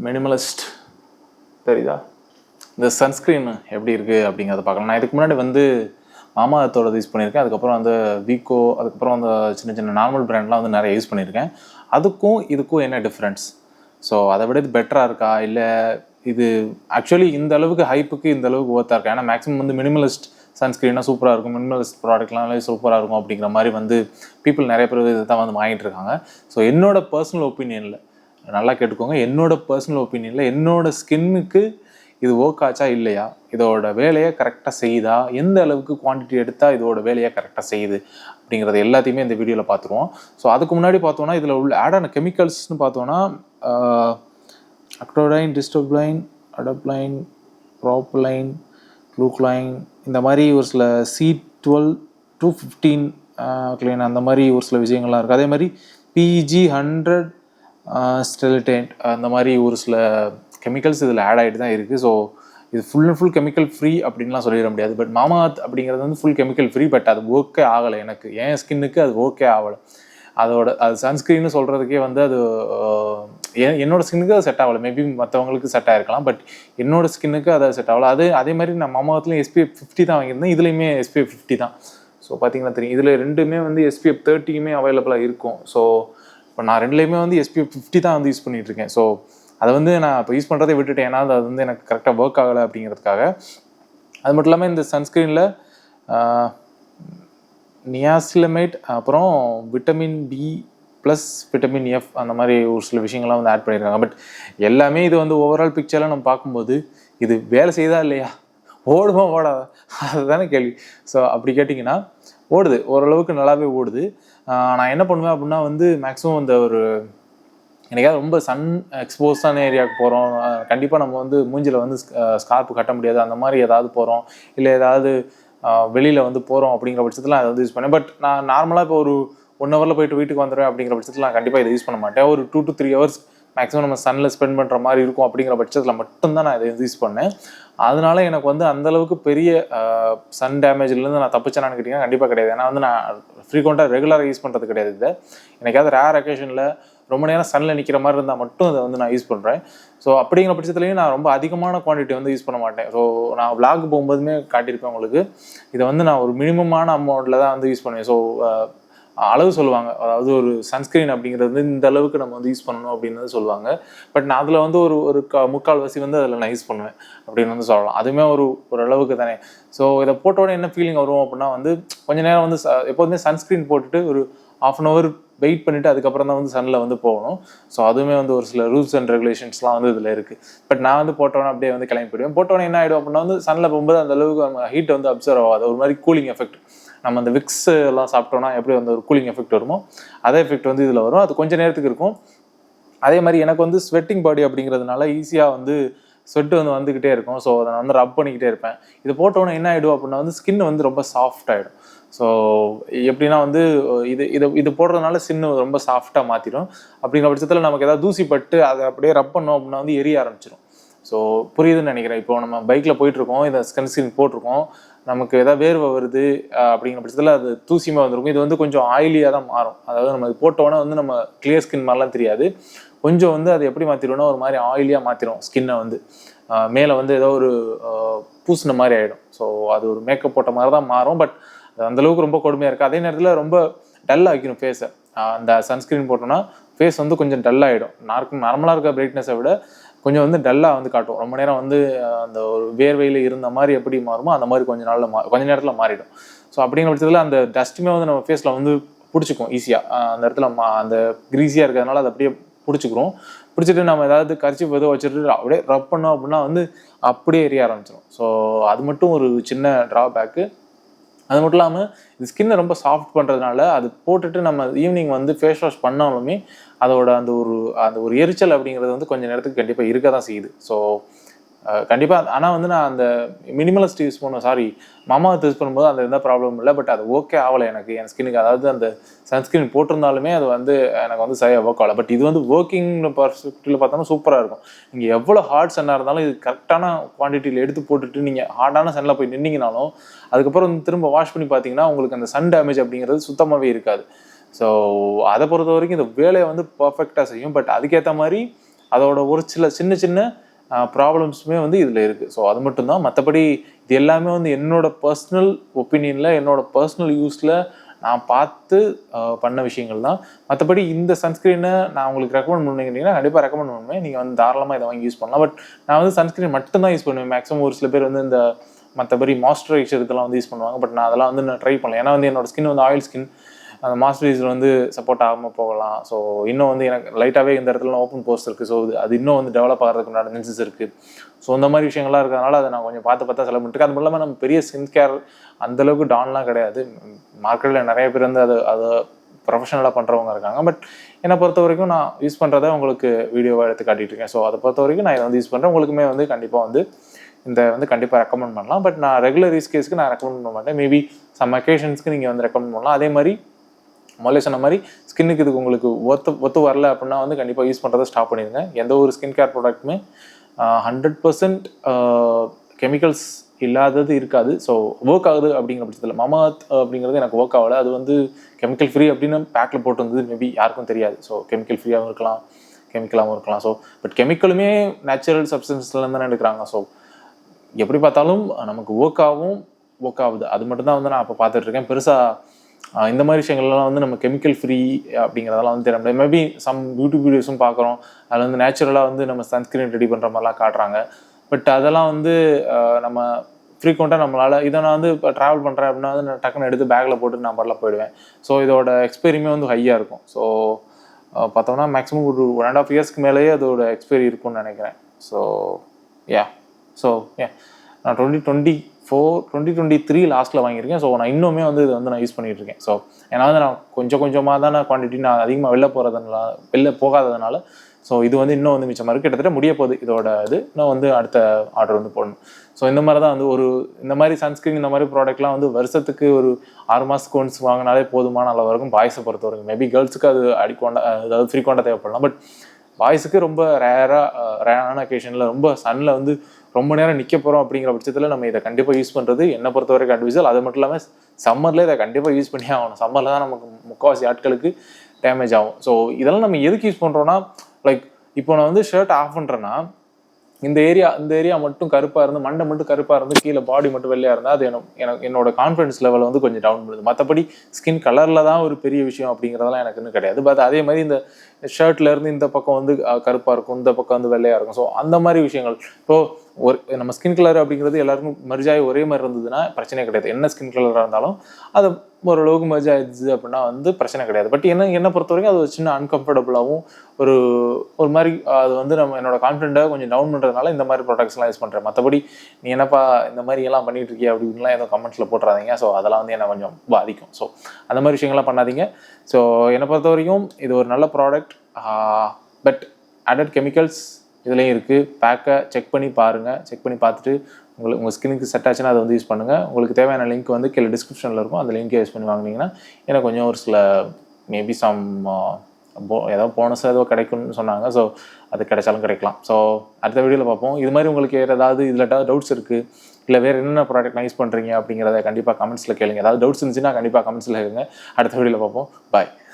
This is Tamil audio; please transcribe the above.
மினிமலிஸ்ட் தெரியுதா? இந்த சன்ஸ்க்ரீன் எப்படி இருக்குது அப்படிங்கிறத பார்க்கலாம். நான் இதுக்கு முன்னாடி வந்து மாமா எர்த்தோட யூஸ் பண்ணியிருக்கேன். அதுக்கப்புறம் வந்து வீக்கோ, அதுக்கப்புறம் அந்த சின்ன சின்ன நார்மல் பிராண்ட்லாம் வந்து நிறைய யூஸ் பண்ணியிருக்கேன். அதுக்கும் இதுக்கும் என்ன டிஃப்ரென்ஸ்? ஸோ அதை விட இது பெட்டராக இருக்கா, இல்லை இது ஆக்சுவலி இந்த அளவுக்கு ஹைப்புக்கு இந்த அளவுக்கு ஒர்த்தாக இருக்கா? ஏன்னா மேக்ஸிமம் வந்து மினிமலிஸ்ட் சன்ஸ்க்ரீனாக சூப்பராக இருக்கும், மினிமலிஸ்ட் ப்ராடக்ட்லாம் சூப்பராக இருக்கும் அப்படிங்கிற மாதிரி வந்து பீப்புள் நிறைய பேர் இதை தான் வந்து வாங்கிட்டு இருக்காங்க. ஸோ என்னோட பர்சனல் ஒப்பீனியனில் நல்லா கேட்டுக்கோங்க, என்னோட பர்சனல் ஒப்பீனியனில் என்னோட ஸ்கின்னுக்கு இது ஒர்க் ஆச்சா இல்லையா, இதோட வேலையை கரெக்டாக செய்யுதா, எந்த அளவுக்கு குவான்டிட்டி எடுத்தால் இதோட வேலையை கரெக்டாக செய்யுது அப்படிங்கிறது எல்லாத்தையுமே இந்த வீடியோவில் பார்த்துருவோம். ஸோ அதுக்கு முன்னாடி பார்த்தோன்னா இதில் உள்ள ஆடான கெமிக்கல்ஸ்னு பார்த்தோன்னா அக்டோடைன், டிஸ்டோப்ளைன், அடப்ளைன், ப்ராப்ளைன், க்ளூக்ளைன், இந்த மாதிரி ஒரு சில C12, 215 க்ளைன் அந்த மாதிரி ஒரு சில விஷயங்கள்லாம் இருக்குது. அதே மாதிரி PG100 ஸ்டெலிடேண்ட் அந்த மாதிரி ஒரு சில கெமிக்கல்ஸ் இதில் ஆட் ஆகிட்டு தான் இருக்குது. ஸோ இது full and full chemical free அப்படின்லாம் சொல்லிட முடியாது. பட் மாமா எர்த் அப்படிங்கிறது வந்து ஃபுல் கெமிக்கல் ஃப்ரீ, பட் அது ஓகே ஆகலை எனக்கு, என் ஸ்கின்னுக்கு அது ஓகே ஆகலை. அது சன்ஸ்க்ரீன்னு சொல்கிறதுக்கே வந்து அது என்னோட ஸ்கின்னுக்கு அது செட் ஆகலை. மேபி மற்றவங்களுக்கு செட் ஆகிருக்கலாம், பட் என்னோட ஸ்கின்னுக்கு அது செட் ஆகலை. அதே மாதிரி நான் மாமா எர்த்லையும் SPF 50 தான் வாங்கியிருந்தேன், இதுலேயுமே SPF 50 தான். ஸோ பார்த்தீங்கன்னா தெரியும், இதில் ரெண்டுமே வந்து SPF 30யுமே அவைலபிளாக இருக்கும். ஸோ இப்போ நான் ரெண்டுலேயுமே வந்து SPF 50 தான் வந்து யூஸ் பண்ணிகிட்ருக்கேன். ஸோ அதை வந்து நான் இப்போ யூஸ் பண்ணுறதை விட்டுட்டேன், ஏன்னா அது வந்து எனக்கு கரெக்டாக ஒர்க் ஆகலை அப்படிங்கிறதுக்காக. அது மட்டும் இல்லாமல் இந்த சன்ஸ்க்ரீனில் நியாசிலமைட், அப்புறம் vitamin B plus vitamin F அந்த மாதிரி ஒரு சில விஷயங்கள்லாம் வந்து ஆட் பண்ணியிருக்காங்க. பட் எல்லாமே இது வந்து ஓவரால் பிக்சரில் நம்ம பார்க்கும்போது இது வேலை செய்தா இல்லையா, ஓடுமா ஓடாதா, அதுதானே கேள்வி. ஸோ அப்படி கேட்டிங்கன்னா ஓடுது, ஓரளவுக்கு நல்லாவே ஓடுது. நான் என்ன பண்ணுவேன் அப்படின்னா வந்து மேக்ஸிமம் இந்த ஒரு எனக்காவது ரொம்ப சன் எக்ஸ்போஸான ஏரியாவுக்கு போகிறோம், கண்டிப்பாக நம்ம வந்து மூஞ்சில் வந்து ஸ்கார்ப்பு கட்ட முடியாது, அந்த மாதிரி ஏதாவது போகிறோம், இல்லை ஏதாவது வெளியில் வந்து போகிறோம் அப்படிங்கிற பட்சத்தில் அதை வந்து யூஸ் பண்ணேன். பட் நான் நார்மலாக இப்போ ஒரு 1 ஹவரில் போயிட்டு வீட்டுக்கு வந்துடுவேன் அப்படிங்கிற பட்சத்தில் நான் கண்டிப்பாக இதை யூஸ் பண்ண மாட்டேன். ஒரு 2 to 3 ஹவர்ஸ் மேக்ஸிமம் நம்ம சன்னில் ஸ்பெண்ட் பண்ணுற மாதிரி இருக்கும் அப்படிங்கிற பட்சத்தில் மட்டும்தான் நான் இதை யூஸ் பண்ணேன். அதனால எனக்கு வந்து அந்தளவுக்கு பெரிய சன் டேமேஜ்லேருந்து நான் தப்பிச்சேனான்னு கேட்டிங்கன்னா கண்டிப்பாக கிடையாது. ஏன்னா வந்து நான் ஃப்ரீக்வெண்ட்டாக ரெகுலராக யூஸ் பண்ணுறது கிடையாது. இதை எனக்காவது ரேர் அக்கேஷனில் ரொம்ப நேரம் சன்னில் நிற்கிற மாதிரி இருந்தால் மட்டும் இதை வந்து நான் யூஸ் பண்ணுறேன். ஸோ அப்படிங்கிற பட்சத்துலேயும் நான் ரொம்ப அதிகமான குவான்டிட்டி வந்து யூஸ் பண்ண மாட்டேன். ஸோ நான் விளாக் போகும்போதுமே காட்டியிருப்பேன் உங்களுக்கு, இதை வந்து நான் ஒரு மினிமமான அமௌண்ட்டில் தான் வந்து யூஸ் பண்ணுவேன். ஸோ அளவு சொல்லுவாங்க, அதாவது ஒரு சன்ஸ்க்ரீன் அப்படிங்கிறது வந்து இந்த அளவுக்கு நம்ம வந்து யூஸ் பண்ணணும் அப்படின்னு சொல்லுவாங்க. பட் நான் அதில் வந்து ஒரு முக்கால்வாசி வந்து அதில் நான் யூஸ் பண்ணுவேன் அப்படின்னு வந்து சொல்லலாம். அதுவுமே ஒரு அளவுக்கு தானே. ஸோ இதை போட்டோட என்ன ஃபீலிங் வரும் அப்படின்னா வந்து கொஞ்சம் நேரம் வந்து எப்போதுமே சன்ஸ்க்ரீன் போட்டுட்டு ஒரு 1/2 hour வெயிட் பண்ணிவிட்டு அதுக்கப்புறம் தான் வந்து சன்னில் வந்து போகணும். ஸோ அதுவுமே வந்து ஒரு சில ரூல்ஸ் அண்ட் ரெகுலேஷன்ஸ்லாம் வந்து இதில் இருக்குது. பட் நான் வந்து போட்டோன்னே அப்படியே வந்து கிளம்பி போயிடுவேன். போட்டோன்னே என்ன ஆகிடும் அப்படின்னா வந்து சன்னில் போகும்போது அந்த அளவுக்கு நம்ம ஹீட் வந்து அப்சர்வ் ஆகாது, ஒரு மாதிரி கூலிங் எஃபெக்ட். நம்ம அந்த விக்ஸ் எல்லாம் சாப்பிட்டோன்னா எப்படி வந்து ஒரு கூலிங் எஃபெக்ட் வருமோ அதே எஃபெக்ட் வந்து இதில் வரும். அது கொஞ்சம் நேரத்துக்கு இருக்கும். அதே மாதிரி எனக்கு வந்து ஸ்வெட்டிங் பாடி அப்படிங்கிறதுனால ஈஸியாக வந்து ஸ்வெட்டு வந்து வந்துக்கிட்டே இருக்கும். ஸோ அதை நான் வந்து ரப் பண்ணிக்கிட்டே இருப்பேன். இது போட்டோன்னே என்ன ஆகிடும் அப்படின்னா வந்து ஸ்கின் வந்து ரொம்ப சாஃப்ட் ஆகிடும். ஸோ எப்படின்னா வந்து இது போடுறதுனால ஸ்கின் ரொம்ப சாஃப்டாக மாற்றிடும். அப்படிங்கிற பட்சத்தில் நமக்கு ஏதாவது தூசி பட்டு அதை அப்படியே ரப் பண்ணோம் அப்படின்னா வந்து எரிய ஆரம்பிச்சிடும். ஸோ புரியுதுன்னு நினைக்கிறேன். இப்போ நம்ம பைக்கில் போயிட்டுருக்கோம், இந்த சன்ஸ்க்ரீன் போட்டிருக்கோம், நமக்கு எதாவது வேர்வை வருது அப்படிங்கிற பட்சத்தில் அது தூசியமாக வந்துருக்கும். இது வந்து கொஞ்சம் ஆயிலியாக தான் மாறும். அதாவது நம்ம இது போட்டோன்னே வந்து நம்ம கிளியர் ஸ்கின் மாதிரிலாம் தெரியாது. கொஞ்சம் வந்து அது எப்படி மாற்றிடும்னா ஒரு மாதிரி ஆயிலியாக மாற்றிடும் ஸ்கின்னை வந்து. மேலே வந்து ஏதோ ஒரு பூசின மாதிரி ஆகிடும். ஸோ அது ஒரு மேக்கப் போட்ட மாதிரி தான் மாறும். பட் அது அந்தளவுக்கு ரொம்ப கொடுமையாக இருக்குது. அதே நேரத்தில் ரொம்ப டல் ஆகிக்கணும் ஃபேஸை. அந்த சன்ஸ்க்ரீன் போட்டோன்னா ஃபேஸ் வந்து கொஞ்சம் டல் ஆகிடும். நார்மலாக இருக்க பிரைட்னஸை விட கொஞ்சம் வந்து டல்லாக வந்து காட்டும். ரொம்ப நேரம் வந்து அந்த ஒரு வேர்வையில் இருந்த மாதிரி எப்படி மாறுமோ அந்த மாதிரி கொஞ்ச நேரத்தில் மாறிடும். ஸோ அப்படிங்கிற பட்சத்தில் அந்த டஸ்ட்டுமே வந்து நம்ம ஃபேஸில் வந்து பிடிச்சிக்கும் ஈஸியாக. அந்த இடத்துல அந்த க்ரீஸியாக இருக்கிறதுனால அதை அப்படியே பிடிச்சிக்கிறோம். பிடிச்சிட்டு நம்ம ஏதாவது கர்ச்சீஃப் ஏதோ வச்சுட்டு அப்படியே ரப் பண்ணோம் அப்படின்னா வந்து அப்படியே எரிய ஆரம்பிச்சிடும். ஸோ அது மட்டும் ஒரு சின்ன ட்ராபேக்கு. அது மட்டும் இல்லாமல் இது ஸ்கின்னை ரொம்ப சாஃப்ட் பண்ணுறதுனால அது போட்டுட்டு நம்ம ஈவினிங் வந்து ஃபேஸ் வாஷ் பண்ணாலுமே அதோட அந்த ஒரு எரிச்சல் அப்படிங்கிறது வந்து கொஞ்சம் நேரத்துக்கு கண்டிப்பாக இருக்க தான் செய்யுது. ஸோ கண்டிப்பாக. ஆனால் வந்து நான் அந்த மினிமலிஸ்ட் யூஸ் மாமா எர்த் யூஸ் பண்ணும்போது அந்த எந்த ப்ராப்ளமும் இல்லை. பட் அது ஓகே ஆகலை எனக்கு, என் ஸ்கின்னுக்கு. அதாவது அந்த சன்ஸ்க்ரீன் போட்டிருந்தாலுமே அது வந்து எனக்கு வந்து சரியாக ஒர்க் ஆகலை. பட் இது வந்து ஒர்க்கிங் பர்ஸ்பெக்டிவில் பார்த்தோம்னா சூப்பராக இருக்கும். நீங்கள் எவ்வளோ ஹார்ட் சன்னாக இருந்தாலும் இது கரெக்டான குவான்டிட்டியில் எடுத்து போட்டுட்டு நீங்கள் ஹார்டான சன்னில் போய் நின்னீங்கனாலும் அதுக்கப்புறம் திரும்ப வாஷ் பண்ணி பார்த்தீங்கன்னா உங்களுக்கு அந்த சன் டேமேஜ் அப்படிங்கிறது சுத்தமாகவே இருக்காது. ஸோ அதை பொறுத்த வரைக்கும் இந்த வேலையை வந்து பர்ஃபெக்டாக செய்யும். பட் அதுக்கேற்ற மாதிரி அதோட ஒரு சின்ன சின்ன ப்ராப்ளம்ஸுமே வந்து இதில் இருக்குது. ஸோ அது மட்டும்தான். மற்றபடி இது எல்லாமே வந்து என்னோட பர்சனல் ஒப்பீனியனில், என்னோட பர்சனல் யூஸில் நான் பார்த்து பண்ண விஷயங்கள் தான். மற்றபடி இந்த சன்ஸ்க்ரீனை நான் உங்களுக்கு ரெக்கமெண்ட் பண்ணிங்கன்னா கண்டிப்பாக ரெக்கமெண்ட் பண்ணுவேன். நீங்கள் வந்து தாராளமாக இதை வாங்கி யூஸ் பண்ணலாம். பட் நான் வந்து சன்ஸ்க்ரீன் மட்டும்தான் யூஸ் பண்ணுவேன் மேக்ஸிமம். ஒரு சில பேர் வந்து இந்த மற்றபடி மாய்ஸ்சரைசர் இதெல்லாம் வந்து யூஸ் பண்ணுவாங்க. பட் நான் அதெல்லாம் வந்து நான் ட்ரை பண்ணல. ஏன்னா வந்து என்னோட ஸ்கின் வந்து ஆயில் ஸ்கின், அந்த மாய்ஸ்சரைசர் வந்து சப்போர்ட் ஆகாமல் போகலாம். ஸோ இன்னும் வந்து எனக்கு லைட்டாகவே இந்த இடத்துல ஓப்பன் போஸ்ட் இருக்குது. ஸோ அது இன்னும் வந்து டெவலப் ஆகிறதுக்கு நடந்துச்சு இருக்குது. ஸோ இந்த மாதிரி விஷயங்கள்லாம் இருக்கிறதுனால அதை நான் கொஞ்சம் பார்த்து செலவு பண்ணிட்டு. அது மட்டும் இல்லாமல் நம்ம பெரிய ஸ்கின் கேர் அந்தளவுக்கு டான்லாம் கிடையாது. மார்க்கெட்டில் நிறைய பேர் வந்து அதை ப்ரொஃபஷனலாக பண்ணுறவங்க இருக்காங்க. பட் என்னை பொறுத்த வரைக்கும் நான் யூஸ் பண்ணுறதை உங்களுக்கு வீடியோவாக எடுத்து காட்டிகிட்டு இருக்கேன். ஸோ அதை பொறுத்த வரைக்கும் நான் இதை வந்து யூஸ் பண்ணுறேன். உங்களுக்குமே வந்து கண்டிப்பாக வந்து இந்த வந்து கண்டிப்பாக ரெக்கமெண்ட் பண்ணலாம். பட் நான் ரெகுலர் யூஸ் கேஸ்க்கு நான் ரெக்கமெண்ட் பண்ண மாட்டேன். மேபி சம் அக்கேஷன்ஸ்க்கு நீங்கள் வந்து ரெக்கமெண்ட் பண்ணலாம். அதே மாதிரி முதல்ல சொன்ன மாதிரி ஸ்கின்னுக்கு இதுக்கு உங்களுக்கு ஒத்து வரல அப்படின்னா வந்து கண்டிப்பாக யூஸ் பண்ணுறதை ஸ்டாப் பண்ணிடுங்க. எந்த ஒரு ஸ்கின் கேர் ப்ராடக்ட்டுமே 100% கெமிக்கல்ஸ் இல்லாதது இருக்காது. ஸோ ஒர்க் ஆகுது அப்படிங்கிற பட்சத்தில் மாமாஅர்த் அப்படிங்கிறது எனக்கு ஒர்க் ஆகலை. அது வந்து கெமிக்கல் ஃப்ரீ அப்படின்னு பேக்கில் போட்டு வந்தது மேபி யாருக்கும் தெரியாது. ஸோ கெமிக்கல் ஃப்ரீயாகவும் இருக்கலாம், கெமிக்கலாகவும் இருக்கலாம். ஸோ பட் கெமிக்கலுமே நேச்சுரல் சப்ஸ்டன்ஸ்லேருந்து தானே எடுக்கிறாங்க. ஸோ எப்படி பார்த்தாலும் நமக்கு ஒர்க் ஆகுது. அது மட்டும்தான் வந்து நான் இப்போ பார்த்துட்ருக்கேன். பெருசாக இந்த மாதிரி விஷயங்கள்லாம் வந்து நம்ம கெமிக்கல் ஃப்ரீ அப்படிங்கிறதெல்லாம் வந்து தெரிய முடியாது. மேபி சம் யூடியூப் வீடியோஸும் பார்க்குறோம். அதில் வந்து நேச்சுரலாக வந்து நம்ம சன்ஸ்கிரீன் ரெடி பண்ணுற மாதிரிலாம் காட்டுறாங்க. பட் அதெல்லாம் வந்து நம்ம ஃப்ரீக்வெண்ட்டாக நம்மளால் இதை நான் வந்து இப்போ ட்ராவல் பண்ணுறேன் அப்படின்னா வந்து நான் டக்குன்னு எடுத்து பேக்கில் போட்டு நான் பாட்டில் போயிடுவேன். ஸோ இதோட எக்ஸ்பைரியுமே வந்து ஹையாக இருக்கும். ஸோ பார்த்தோம்னா மேக்ஸிமம் ஒரு 1.5 இயர்ஸ்க்கு மேலேயே அதோட எக்ஸ்பைரி இருக்கும்னு நினைக்கிறேன். ஸோ நான் 2023 லாஸ்ட்டில் வாங்கியிருக்கேன். ஸோ நான் இன்னுமே வந்து இதை வந்து நான் யூஸ் பண்ணிகிட்டு இருக்கேன். ஸோ ஏன்னா வந்து நான் கொஞ்சமாக தான் குவான்டிட்டி நான் அதிகமாக வெளில போகாததுனால ஸோ இது வந்து இன்னும் வந்து மிச்சமாக இருக்குது. கிட்டத்தட்ட முடிய போகுது இதோட இன்னும் வந்து அடுத்த ஆர்டர் வந்து போடணும். ஸோ இந்த மாதிரி தான் வந்து இந்த மாதிரி சன்ஸ்கிரீன் இந்த மாதிரி ப்ராடக்ட்லாம் வந்து வருஷத்துக்கு ஒரு 6 மாதத்துக்கு ஒன்ஸ் வாங்கினாலே போதுமான அளவு வரைக்கும். பாய்ஸை பொறுத்த வரைக்கும் மேபி கேர்ள்ஸுக்கு அது அதாவது ஃப்ரீக்வெண்ட்டாக தேவைப்படலாம். பட் பாய்ஸுக்கு ரொம்ப ரேரான அக்கேஷனில் ரொம்ப சன்னில் வந்து ரொம்ப நேரம் நிற்க போகிறோம் அப்படிங்கிற பட்சத்தில் நம்ம இதை கண்டிப்பாக யூஸ் பண்ணுறது என்னை பொறுத்த வரைக்கும் அட்வைசல். அது மட்டும் இல்லாமல் சம்மரில் இதை கண்டிப்பாக யூஸ் பண்ணி ஆகணும். சம்மரில் தான் நமக்கு முக்கால்வாசி ஆட்களுக்கு டேமேஜ் ஆகும். ஸோ இதெல்லாம் நம்ம எதுக்கு யூஸ் பண்ணுறோன்னா, லைக் இப்போ நான் வந்து ஷர்ட் ஆஃப் பண்ணுறேன்னா இந்த ஏரியா மட்டும் கருப்பாக இருந்து, மண்டை மட்டும் கருப்பாக இருந்து, கீழே பாடி மட்டும் வெள்ளையாக இருந்தால் அது என்னோட கான்ஃபிடன்ஸ் லெவலை வந்து கொஞ்சம் டவுன் பண்ணுது. மற்றபடி ஸ்கின் கலரில் தான் ஒரு பெரிய விஷயம் அப்படிங்கிறதெல்லாம் எனக்கு இன்னும் கிடையாது. பட் அதே மாதிரி இந்த ஷர்ட்லேருந்து இந்த பக்கம் வந்து கருப்பாக இருக்கும், இந்த பக்கம் வந்து வெள்ளையாக இருக்கும். ஸோ அந்த மாதிரி விஷயங்கள் இப்போது நம்ம ஸ்கின் கலர் அப்படிங்கிறது எல்லாருக்கும் மெர்ஜாகி ஒரே மாதிரி இருந்ததுன்னா பிரச்சனை கிடையாது. என்ன ஸ்கின் கலராக இருந்தாலும் அது ஓரளவுக்கு மெர்ஜ் ஆயிடுச்சு அப்படின்னா வந்து பிரச்சனை கிடையாது. பட் என்னை பொறுத்த வரைக்கும் அது ஒரு சின்ன அன்கம்ஃபர்டபுளாகவும் ஒரு மாதிரி அது வந்து என்னோட கான்ஃபிடென்ட்டாக கொஞ்சம் டவுன் பண்ணுறதுனால இந்த மாதிரி ப்ராடக்ட்ஸ்லாம் யூஸ் பண்ணுறேன். மற்றபடி நீ என்னப்பா இந்த மாதிரி எல்லாம் பண்ணிட்டு இருக்கியா அப்படின்லாம் எதுவும் கமெண்ட்ஸில் போட்டுறாதீங்க. ஸோ அதெல்லாம் வந்து என்னை கொஞ்சம் பாதிக்கும். ஸோ அந்த மாதிரி விஷயங்கள்லாம் பண்ணாதீங்க. ஸோ என்னை பொறுத்த வரைக்கும் இது ஒரு நல்ல ப்ராடக்ட். பட் ஆடட் கெமிக்கல்ஸ் இதுலேயும் இருக்குது. பேக்கை செக் பண்ணி பாருங்கள். செக் பண்ணி பார்த்துட்டு உங்கள் ஸ்கின்னுக்கு செட் ஆச்சுன்னா அதை வந்து யூஸ் பண்ணுங்கள். உங்களுக்கு தேவையான லிங்க் வந்து கீழே டிஸ்கிரிப்ஷனில் இருக்கும். அந்த லிங்க்கை யூஸ் பண்ணி வாங்கினீங்கன்னா எனக்கு கொஞ்சம் ஒரு சில மேபி ஏதோ போனஸ் ஏதோ கிடைக்கும்னு சொன்னாங்க. ஸோ அது கிடைச்சாலும் கிடைக்கலாம். ஸோ அடுத்த வீடியோவில் பார்ப்போம். இது மாதிரி உங்களுக்கு ஏதாவது இதில் டவுட்ஸ் இருக்குது, இல்லை வேறு என்னென்ன ப்ராடக்ட்லாம் யூஸ் பண்ணுறீங்க அப்படிங்கிறத கண்டிப்பாக கமெண்ட்ஸில் கேளுங்க. ஏதாவது டவுட்ஸ் இருந்துச்சுன்னா கண்டிப்பாக கமெண்ட்ஸில் கேளுங்க. அடுத்த வீடியோவில் பார்ப்போம். பாய்.